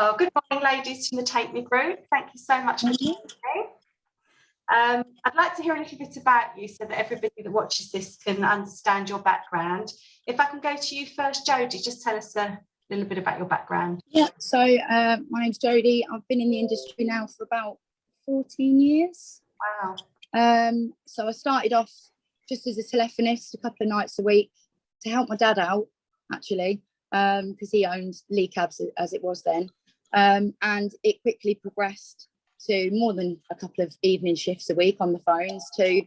Oh, good morning, ladies from the Take Me group. Thank you so much for joining me. I'd like to hear a little bit about you so that everybody that watches this can understand your background. If I can go to you first, Jodie, just tell us a little bit about your background. Yeah, so my name's Jodie. I've been in the industry now for about 14 years. Wow. So I started off just as a telephonist a couple of nights a week to help my dad out, actually, because he owned Lee Cabs as it was then. And it quickly progressed to more than a couple of evening shifts a week on the phones to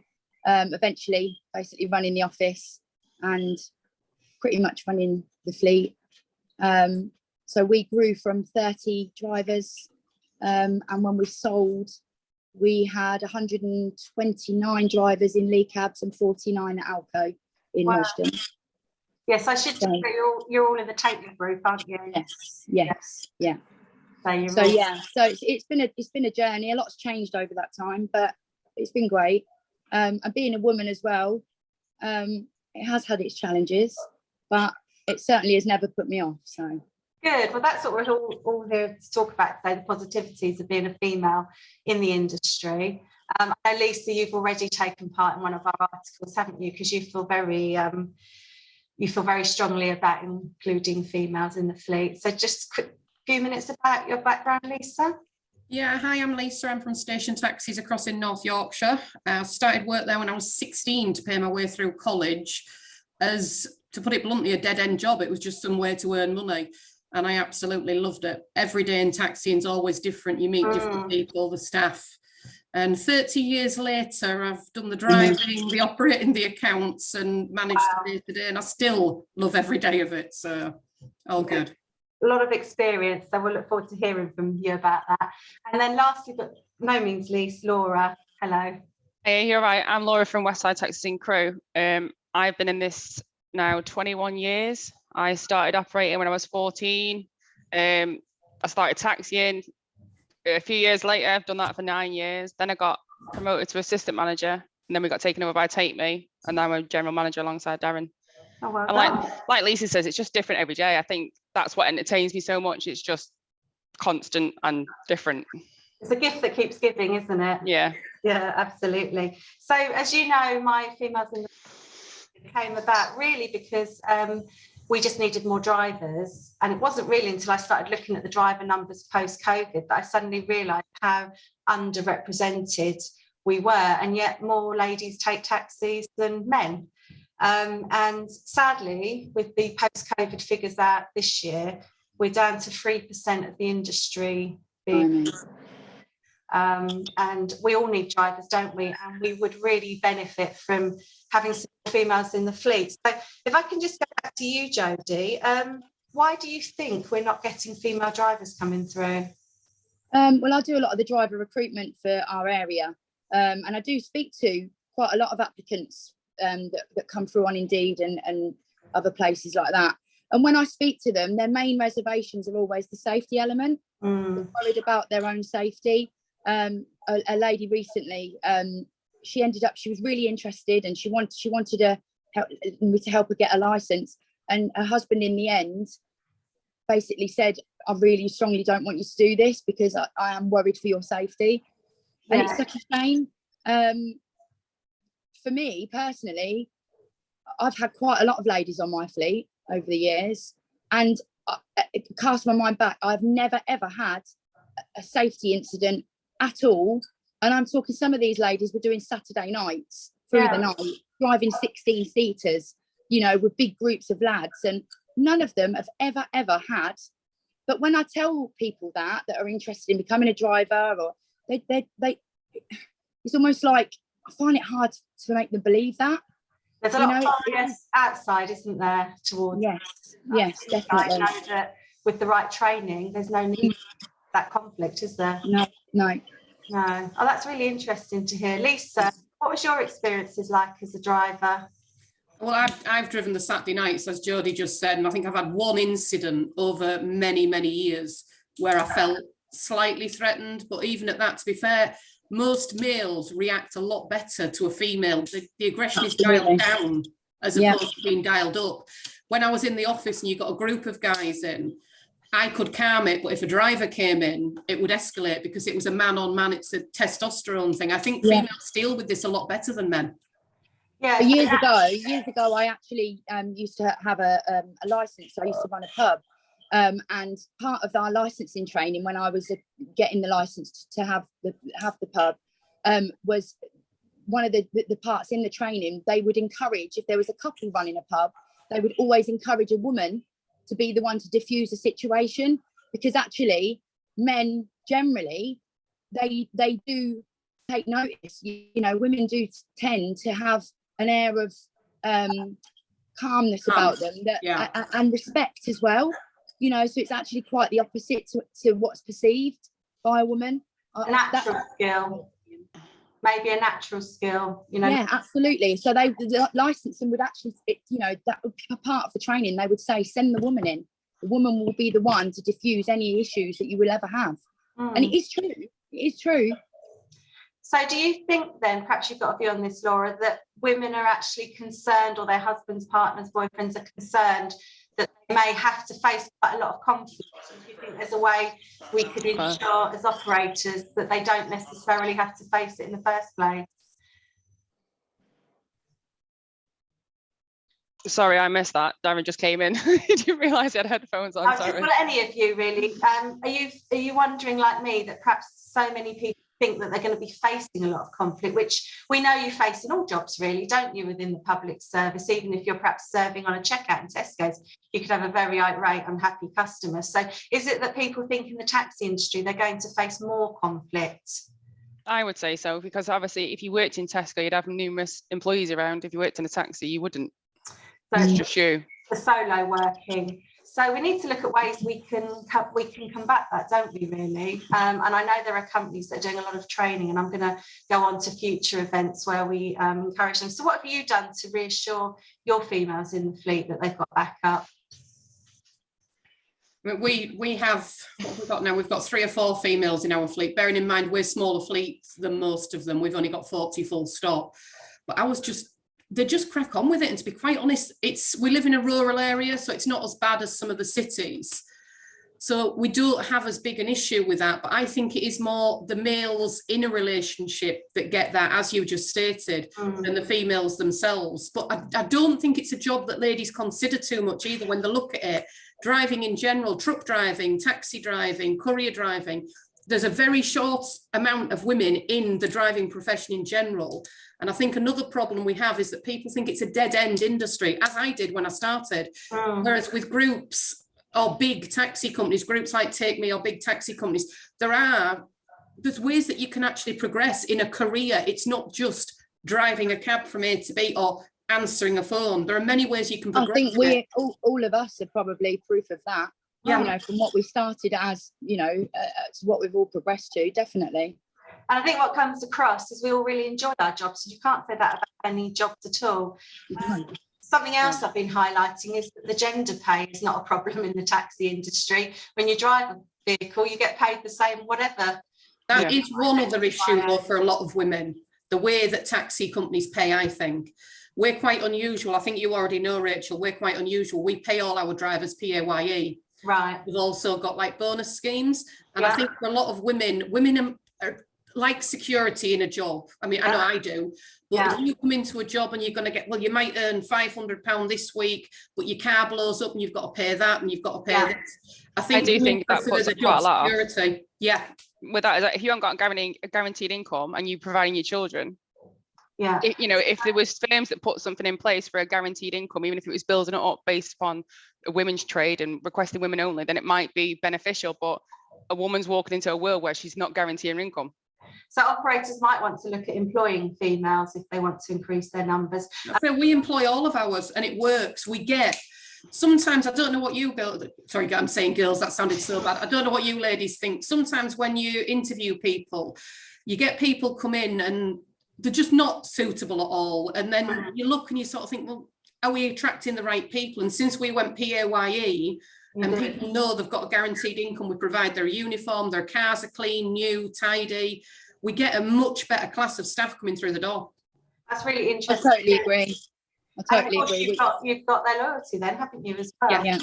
eventually basically running the office and pretty much running the fleet. So we grew from 30 drivers, and when we sold, we had 129 drivers in Lee Cabs and 49 at Alco in Hodgson. Yes, I should say you're all in the Take Me group, aren't you? Yes, yeah. So it's been a journey. A lot's changed over that time, but it's been great. And being a woman as well, it has had its challenges, but it certainly has never put me off. So good. Well, that's what we're all here to talk about today, the positivities of being a female in the industry. I know, Lisa, you've already taken part in one of our articles, haven't you? Because you feel very strongly about including females in the fleet. So just a quick few minutes about your background, Lisa. Yeah, hi, I'm Lisa. I'm from Station Taxis across in North Yorkshire. I started work there when I was 16 to pay my way through college as, to put it bluntly, a dead-end job. It was just some way to earn money, and I absolutely loved it. Every day in taxiing is always different. You meet different people, the staff. And 30 years later, I've done the driving, the operating, the accounts, and managed the day-to-day, and I still love every day of it. So all good. A lot of experience, so we'll look forward to hearing from you about that. And then lastly, but no means least, Laura, hello. Hey, you're right. I'm Laura from Westside Taxing Crew. I've been in this now 21 years. I started operating when I was 14. I started taxiing. A few years later, I've done that for 9 years. Then I got promoted to assistant manager, and then we got taken over by Take Me, and now I'm general manager alongside Darren. Oh, well and like Lisa says, it's just different every day. I think that's what entertains me so much. It's just constant and different. It's a gift that keeps giving, isn't it? Yeah. Yeah, absolutely. So as you know, my Females in the came about really because we just needed more drivers, and it wasn't really until I started looking at the driver numbers post-COVID that I suddenly realised how underrepresented we were, and yet more ladies take taxis than men. And sadly, with the post-COVID figures out this year, we're down to 3% of the industry being. And we all need drivers, don't we? And we would really benefit from having some females in the fleet. So if I can just go back to you, Jodie, why do you think we're not getting female drivers coming through? Well, I do a lot of the driver recruitment for our area, and I do speak to quite a lot of applicants that come through on Indeed and other places like that. And when I speak to them, their main reservations are always the safety element. They're worried about their own safety. A lady recently, she was really interested, and she wanted me to help her get a license. And her husband, in the end, basically said, "I really strongly don't want you to do this because I am worried for your safety." Yeah. And it's such a shame. For me personally, I've had quite a lot of ladies on my fleet over the years, and it cast my mind back. I've never ever had a safety incident at all, and I'm talking some of these ladies were doing Saturday nights through the night, driving 16 seaters, with big groups of lads, and none of them have ever had. But when I tell people that are interested in becoming a driver, or they it's almost like I find it hard to make them believe that. There's a lot of bias outside, isn't there, towards yes, definitely. I know that with the right training, there's no need for that conflict, is there? No. Oh, that's really interesting to hear. Lisa, what was your experiences like as a driver? Well, I've driven the Saturday nights, as Jodie just said, and I think I've had one incident over many, many years where I felt slightly threatened. But even at that, to be fair, most males react a lot better to a female. The aggression is dialed down as opposed to being dialed up. When I was in the office and you got a group of guys in, I could calm it, but if a driver came in, it would escalate because it was a man on man. It's a testosterone thing. I think females deal with this a lot better than men. Yeah. Years ago, I actually used to have a license. I used to run a pub, and part of our licensing training when I was getting the license to have the pub was one of the parts in the training. They would encourage, if there was a couple running a pub, they would always encourage a woman to be the one to diffuse the situation, because actually men generally they do take notice. You know, women do tend to have an air of calmness about them and respect as well, you know, so it's actually quite the opposite to what's perceived by a woman. A natural skill, maybe a natural skill, you know. Yeah, absolutely. So the licensing would actually, you know, that would be a part of the training. They would say, send the woman in. The woman will be the one to diffuse any issues that you will ever have. And it is true. It is true. So do you think then, perhaps you've got a view on this, Laura, that women are actually concerned, or their husbands, partners, boyfriends are concerned that they may have to face quite a lot of conflict? Do you think there's a way we could ensure as operators that they don't necessarily have to face it in the first place? Sorry, I missed that. Darren just came in. Didn't realise he had headphones on. Sorry. Well, any of you really, are you wondering like me that perhaps so many people think that they're going to be facing a lot of conflict, which we know you face in all jobs really, don't you, within the public service? Even if you're perhaps serving on a checkout in Tesco's, you could have a very irate, unhappy customer. So is it that people think in the taxi industry they're going to face more conflict? I would say so, because obviously if you worked in Tesco, you'd have numerous employees around. If you worked in a taxi, you wouldn't. So it's just you. The solo working. So we need to look at ways we can combat that, don't we, really? And I know there are companies that are doing a lot of training, and I'm going to go on to future events where we encourage them. So what have you done to reassure your females in the fleet that they've got backup? We have, what have we got now? We've got 3 or 4 females in our fleet. Bearing in mind we're smaller fleets than most of them. We've only got 40 full stop. But they just crack on with it. And to be quite honest, we live in a rural area, so it's not as bad as some of the cities. So we don't have as big an issue with that. But I think it is more the males in a relationship that get that, as you just stated, than the females themselves. But I don't think it's a job that ladies consider too much either when they look at it. Driving in general, truck driving, taxi driving, courier driving, there's a very short amount of women in the driving profession in general. And I think another problem we have is that people think it's a dead-end industry, as I did when I started. Whereas with groups or big taxi companies, groups like Take Me or big taxi companies, there's ways that you can actually progress in a career. It's not just driving a cab from A to B or answering a phone. There are many ways you can progress. I think all of us are probably proof of that. Yeah. You know, from what we started as, you know, to what we've all progressed to, definitely. And I think what comes across is we all really enjoy our jobs. So you can't say that about any jobs at all. Something else I've been highlighting is that the gender pay is not a problem in the taxi industry. When you drive a vehicle, you get paid the same, whatever. That is one other issue, though, for a lot of women. The way that taxi companies pay, I think. We're quite unusual. I think you already know, Rachel, we're quite unusual. We pay all our drivers PAYE. Right. We've also got like bonus schemes. And I think for a lot of women are like security in a job. I mean, I know I do. But if you come into a job and you're going to get, well, you might earn £500 this week, but your car blows up and you've got to pay that and you've got to pay this. I do think that puts quite a lot security. Yeah. With that, is that if you haven't got a guaranteed income and you're providing your children, if there was firms that put something in place for a guaranteed income, even if it was building it up based upon a women's trade and requesting women only, then it might be beneficial. But a woman's walking into a world where she's not guaranteeing her income. So operators might want to look at employing females if they want to increase their numbers. We employ all of ours and it works. We get, sometimes, I don't know what you girls, sorry, I'm saying girls, that sounded so bad. I don't know what you ladies think. Sometimes when you interview people, you get people come in and they're just not suitable at all. And then you look and you sort of think, well, are we attracting the right people? And since we went PAYE and people know they've got a guaranteed income, we provide their uniform, their cars are clean, new, tidy. We get a much better class of staff coming through the door. That's really interesting. I totally agree. You've got their loyalty then, haven't you, as well? Yeah.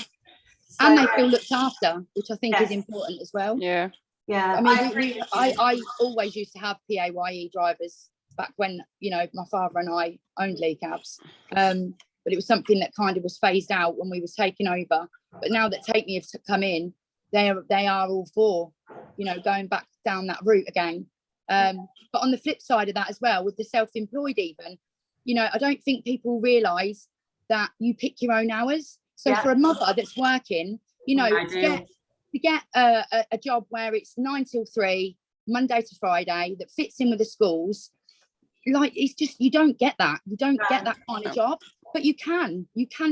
and they feel looked after, which I think is important as well. Yeah. I mean, I always used to have PAYE drivers back when, you know, my father and I owned Lee cabs, but it was something that kind of was phased out when we was taking over. But now that Take Me have come in, they are all for, you know, going back down that route again. But on the flip side of that as well, with the self-employed even, you know, I don't think people realise that you pick your own hours. So for a mother that's working, you know, to get a job where it's 9 till 3, Monday to Friday, that fits in with the schools, like, it's just, you don't get that. You don't get that kind of job, but you can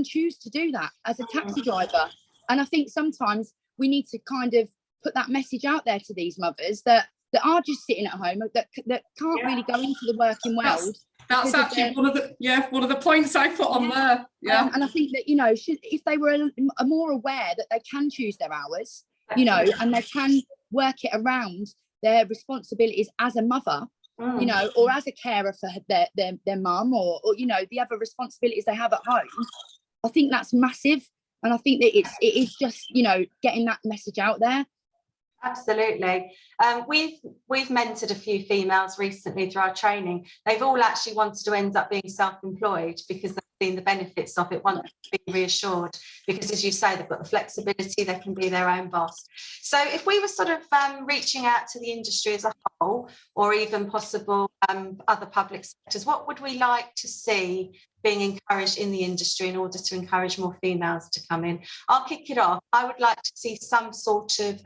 choose to do that as a taxi driver. And I think sometimes we need to kind of put that message out there to these mothers that are just sitting at home, that can't really go into the working world. That's actually one of the points I put on there. Yeah. And I think that, you know, if they were more aware that they can choose their hours, you know, and they can work it around their responsibilities as a mother, you know, or as a carer for their mum, or you know, the other responsibilities they have at home, I think that's massive. And I think that it is just, you know, getting that message out there. Absolutely. We've mentored a few females recently through our training. They've all actually wanted to end up being self-employed because they've seen the benefits of it, want to be reassured, because as you say, they've got the flexibility, they can be their own boss. So if we were sort of reaching out to the industry as a whole, or even possible other public sectors, what would we like to see being encouraged in the industry in order to encourage more females to come in? I'll kick it off. I would like to see some sort of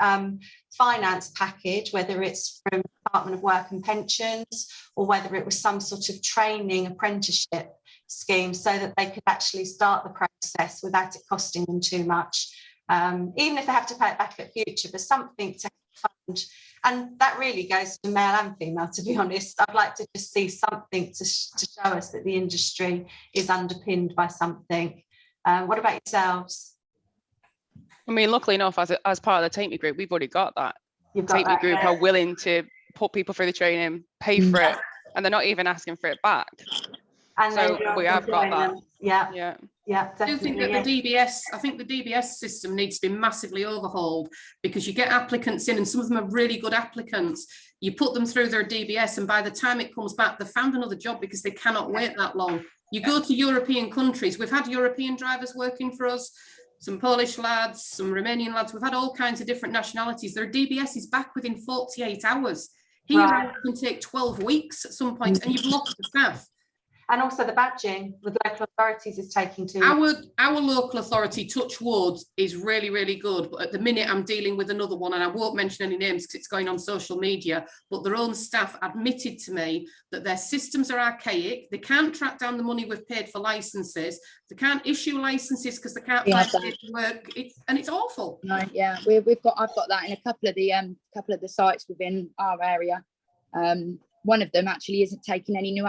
finance package, whether it's from the Department of Work and Pensions, or whether it was some sort of training apprenticeship scheme, so that they could actually start the process without it costing them too much. Even if they have to pay it back at future, but something to fund. And that really goes to male and female, to be honest. I'd like to just see something to show us that the industry is underpinned by something. What about yourselves? I mean, luckily enough, as part of the Take Me group, we've already got that. Take Me group are willing to put people through the training, pay for it, and they're not even asking for it back. And so we have got that. Yeah, definitely. I do think that the DBS system needs to be massively overhauled, because you get applicants in and some of them are really good applicants. You put them through their DBS and by the time it comes back, they've found another job because they cannot wait that long. You go to European countries, we've had European drivers working for us, some Polish lads, some Romanian lads, we've had all kinds of different nationalities. Their DBS is back within 48 hours. Here it can take 12 weeks at some point, and you've lost the staff. And also the badging with local authorities is taking too long. Our local authority, touch wood, is really, really good. But at the minute I'm dealing with another one, and I won't mention any names because it's going on social media, but their own staff admitted to me that their systems are archaic. They can't track down the money we've paid for licenses. They can't issue licenses because they can't find paperwork. And it's awful. No, yeah, I've got that in a couple of the sites within our area. One of them actually isn't taking any new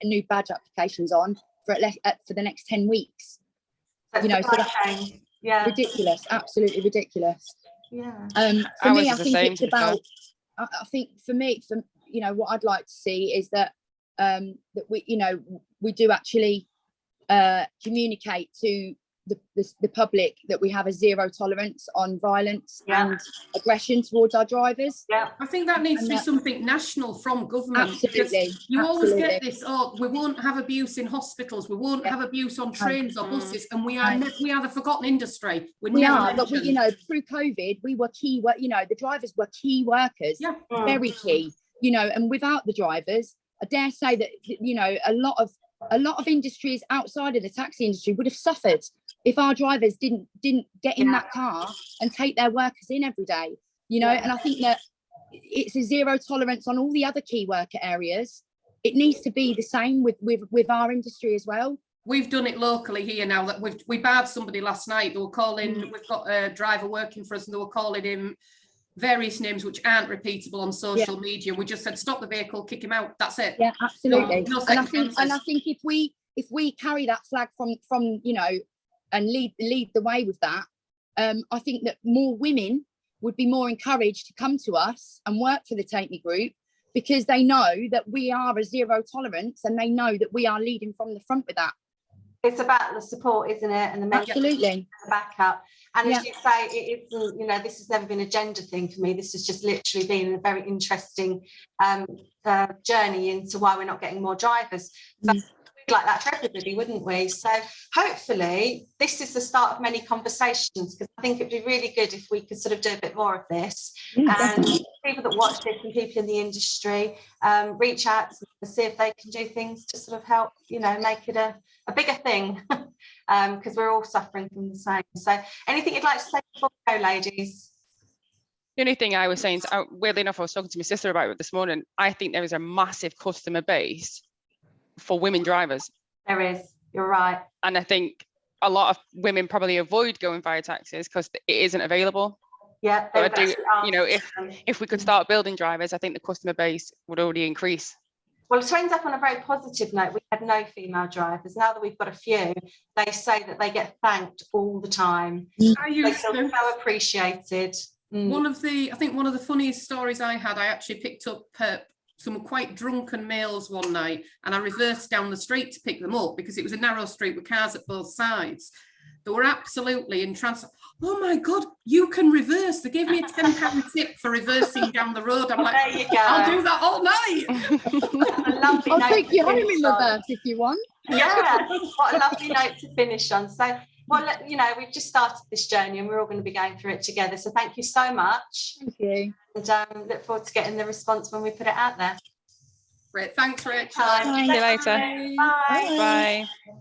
new badge applications on for the next 10 weeks. That's, you know, so that's ridiculous, absolutely ridiculous. Yeah. For me, I think it's about. I think for me, you know, what I'd like to see is that that we do actually communicate to the public that we have a zero tolerance on violence and aggression towards our drivers. I think that needs to be something national from government. Absolutely. You always get this, we won't have abuse in hospitals, we won't have abuse on trains or buses, and we are the forgotten industry. We are, but you know, through COVID, we were key. You know, the drivers were key workers, very key. You know, and without the drivers, I dare say that, you know, a lot of industries outside of the taxi industry would have suffered if our drivers didn't get in that car and take their workers in every day, you know. And I think that it's a zero tolerance on all the other key worker areas. It needs to be the same with our industry as well. We've done it locally here now. That we barred somebody last night. They were calling. We've got a driver working for us, and they were calling him various names which aren't repeatable on social media. We just said, stop the vehicle, kick him out. That's it. Yeah, absolutely. No and I think if we carry that flag from you know, and lead the way with that, I think that more women would be more encouraged to come to us and work for the Take Me group, because they know that we are a zero tolerance, and they know that we are leading from the front with that. It's about the support, isn't it? And the absolutely the backup. And Yeah. as you say, it isn't, you know, this has never been a gender thing for me. This has just literally been a very interesting journey into why we're not getting more drivers. So we'd like that for everybody, wouldn't we? So hopefully this is the start of many conversations, because I think it'd be really good if we could sort of do a bit more of this. And people that watch this and people in the industry reach out to see if they can do things to sort of help, you know, make it a bigger thing, because we're all suffering from the same. So anything you'd like to say before we go, ladies? The only thing I was saying, weirdly enough, I was talking to my sister about it this morning. I think there is a massive customer base for women drivers. There is, you're right. And I think a lot of women probably avoid going via taxis because it isn't available. Yeah, so I do, you know, if we could start building drivers, I think the customer base would already increase. Well, to end up on a very positive note, we had no female drivers. Now that we've got a few, they say that they get thanked all the time. They feel so appreciated. I think one of the funniest stories I had, I actually picked up some quite drunken males one night, and I reversed down the street to pick them up because it was a narrow street with cars at both sides. They were absolutely entranced. Oh my God, you can reverse. They gave me a £10 tip for reversing down the road. I'm like, there you go. I'll do that all night. I'll take you home in reverse if you want. Yeah, what a lovely note to finish on. So, well, you know, we've just started this journey and we're all going to be going through it together. So thank you so much. Thank you. And look forward to getting the response when we put it out there. Great. Thanks, Rachel. See you later. Bye. Bye.